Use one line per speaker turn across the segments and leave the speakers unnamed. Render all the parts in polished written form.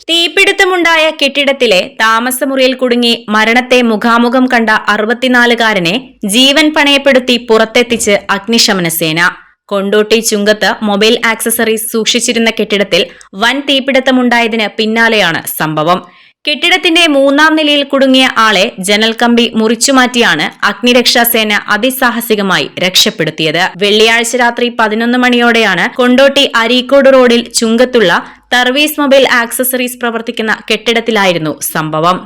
തീപിടുത്തമുണ്ടായ കെട്ടിടത്തിലെ താമസമുറിയിൽ കുടുങ്ങി മരണത്തെ മുഖാമുഖം കണ്ട 64-കാരനെ ജീവൻ പണയപ്പെടുത്തി പുറത്തെത്തിച്ച് അഗ്നിശമന സേന. കൊണ്ടോട്ടി ചുങ്കത്ത് മൊബൈൽ ആക്സസറീസ് സൂക്ഷിച്ചിരുന്ന കെട്ടിടത്തിൽ വൻ തീപിടുത്തമുണ്ടായതിന് പിന്നാലെയാണ് സംഭവം. കെട്ടിടത്തിന്റെ 3-ാം നിലയിൽ കുടുങ്ങിയ ആളെ ജനൽക്കമ്പി മുറിച്ചുമാറ്റിയാണ് അഗ്നിരക്ഷാസേന അതിസാഹസികമായി രക്ഷപ്പെടുത്തിയത്. വെള്ളിയാഴ്ച രാത്രി 11 മണിയോടെയാണ് കൊണ്ടോട്ടി അരീക്കോട് റോഡിൽ ചുങ്കത്തുള്ള സർവീസ് മൊബൈൽ ആക്സസറീസ് പ്രവർത്തിക്കുന്ന കെട്ടിടത്തിലായിരുന്നു സംഭവം.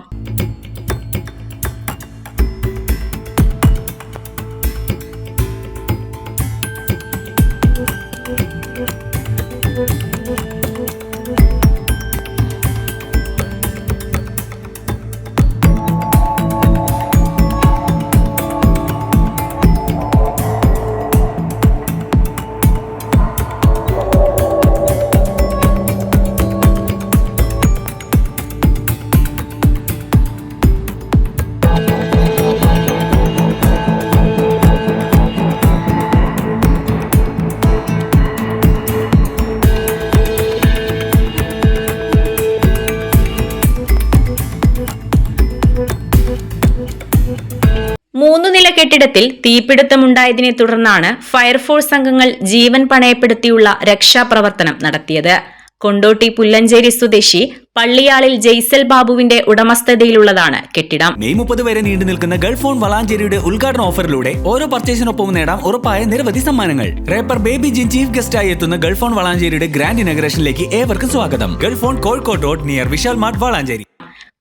മൂന്നുനില കെട്ടിടത്തിൽ തീപിടുത്തമുണ്ടായതിനെ തുടർന്നാണ് ഫയർഫോഴ്സ് അംഗങ്ങൾ ജീവൻ പണയപ്പെടുത്തിയുള്ള രക്ഷാപ്രവർത്തനം നടത്തിയത്. കൊണ്ടോട്ടി പുല്ലഞ്ചേരി സ്വദേശി പള്ളിയാളിൽ ജയ്സൽ ബാബുവിന്റെ ഉടമസ്ഥതയിലുള്ളതാണ് കെട്ടിടം.
മെയ് 30 വരെ നീണ്ടു നിൽക്കുന്ന ഗൾഫ് ഫോൺ വളാഞ്ചേരിയുടെ ഉദ്ഘാടന ഓഫറിലൂടെ ഓരോ പർച്ചേസിനൊപ്പം നേടാം ഉറപ്പായ നിരവധി സമ്മാനങ്ങൾ. റേപ്പർ ബേബി ജിൻ ചീഫ് ഗസ്റ്റായി എത്തുന്ന ഗൾഫ് ഫോൺ വളാഞ്ചേരിയുടെ ഗ്രാൻഡ് ഇനോഗ്രേഷനിലേക്ക് ഏവർക്കും സ്വാഗതം. Gulf Phone Kozhikode road near Vishal Mart Valanchery.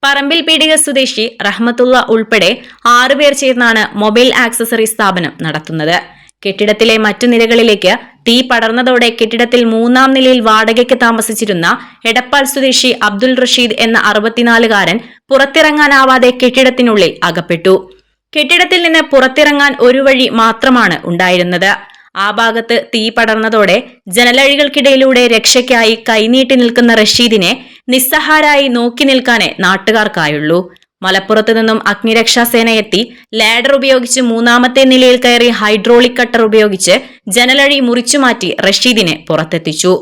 പറമ്പിൽ പീടിക സ്വദേശി റഹ്മത്തുള്ള ഉൾപ്പെടെ 6 പേർ ചേർന്നാണ് മൊബൈൽ ആക്സസറി സ്ഥാപനം നടത്തുന്നത്. കെട്ടിടത്തിലെ മറ്റു നിലകളിലേക്ക് തീ പടർന്നതോടെ കെട്ടിടത്തിൽ 3-ാം നിലയിൽ വാടകയ്ക്ക് താമസിച്ചിരുന്ന എടപ്പാൾ സ്വദേശി അബ്ദുൾ റഷീദ് എന്ന 64-കാരൻ പുറത്തിറങ്ങാനാവാതെ കെട്ടിടത്തിനുള്ളിൽ അകപ്പെട്ടു. കെട്ടിടത്തിൽ നിന്ന് പുറത്തിറങ്ങാൻ ഒരു വഴി മാത്രമാണ് ഉണ്ടായിരുന്നത്. ആ ഭാഗത്ത് തീ പടർന്നതോടെ ജനലഴികൾക്കിടയിലൂടെ രക്ഷയ്ക്കായി കൈനീട്ടി നിൽക്കുന്ന റഷീദിനെ നിസ്സഹാരായി നോക്കി നിൽക്കാനേ നാട്ടുകാർക്കായുള്ളൂ. മലപ്പുറത്തു നിന്നും അഗ്നിരക്ഷാസേന എത്തി ലാഡർ ഉപയോഗിച്ച് 3-ാമത്തെ നിലയിൽ കയറി ഹൈഡ്രോളിക് കട്ടർ ഉപയോഗിച്ച് ജനലഴി മുറിച്ചുമാറ്റി റഷീദിനെ പുറത്തെത്തിച്ചു.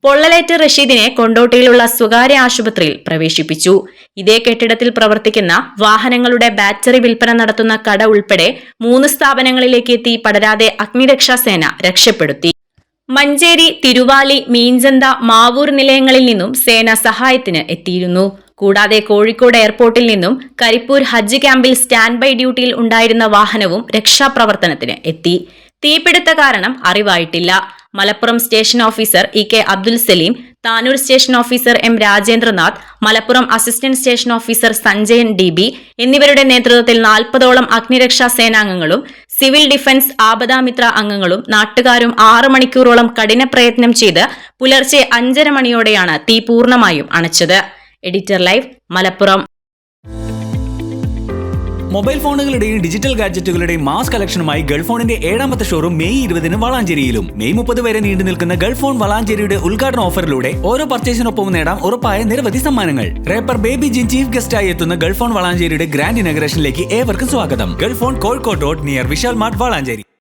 പൊള്ളലേറ്റ റഷീദിനെ കൊണ്ടോട്ടിയിലുള്ള സ്വകാര്യ ആശുപത്രിയിൽ പ്രവേശിപ്പിച്ചു. ഇതേ കെട്ടിടത്തിൽ പ്രവർത്തിക്കുന്ന വാഹനങ്ങളുടെ ബാറ്ററി വിൽപ്പന നടത്തുന്ന കട ഉൾപ്പെടെ 3 സ്ഥാപനങ്ങളിലേക്ക് തീ പടരാതെ അഗ്നിരക്ഷാസേന രക്ഷപ്പെടുത്തി. മഞ്ചേരി, തിരുവാലി, മീഞ്ചന്ത, മാവൂർ നിലയങ്ങളിൽ നിന്നും സേന സഹായത്തിന് എത്തിയിരുന്നു. കൂടാതെ കോഴിക്കോട് എയർപോർട്ടിൽ നിന്നും കരിപ്പൂർ ഹജ്ജ് ക്യാമ്പിൽ സ്റ്റാൻഡ് ബൈ ഡ്യൂട്ടിയിൽ ഉണ്ടായിരുന്ന വാഹനവും രക്ഷാപ്രവർത്തനത്തിന് എത്തി. തീപിടുത്ത കാരണം അറിവായിട്ടില്ല. Malappuram station officer E K. Abdul Saleem, Tanur station officer M. Rajendranath, Malappuram assistant station officer Sanjayan DB എന്നിവരുടെ നേതൃത്വത്തിൽ 40ഓളം അഗ്നിരക്ഷാ സേനാംഗങ്ങളും സിവിൽ ഡിഫൻസ് ആപദാമിത്ര അംഗങ്ങളും നാട്ടുകാരും 6 മണിക്കൂറോളം കഠിന പ്രയത്നം ചെയ്ത് പുലർച്ചെ 5:30 മണിയോടെയാണ് തീ പൂർണ്ണമായും അണച്ചത്. Editor live, Malappuram.
മൊബൈൽ ഫോണുകളുടെയും ഡിജിറ്റൽ ഗാഡ്ജറ്റുകളുടെയും മാസ് കളക്ഷനുമായി ഗൾഫ് ഫോണിന്റെ 7ാമത്തെ ഷോറൂം മെയ് 20 വളാഞ്ചേരിയിലും. മെയ് 30 വരെ നീണ്ടു നിൽക്കുന്ന ഗൾഫ് ഫോൺ വളാഞ്ചേരിയുടെ ഉദ്ഘാടന ഓഫറിലൂടെ ഓരോ പർച്ചേസിനൊപ്പം നേടാം ഉറപ്പായ നിരവധി സമ്മാനങ്ങൾ. റേപ്പർ ബേബി ജിൻ ചീഫ് ഗസ്റ്റായി എത്തുന്ന ഗൾഫ് ഫോൺ വളാഞ്ചേരിയുടെ ഗ്രാൻഡ് ഇനോഗ്രേഷനിലേക്ക് ഏവർക്കും സ്വാഗതം. Gulf Phone Kozhikode road near Vishal Mart Valanchery.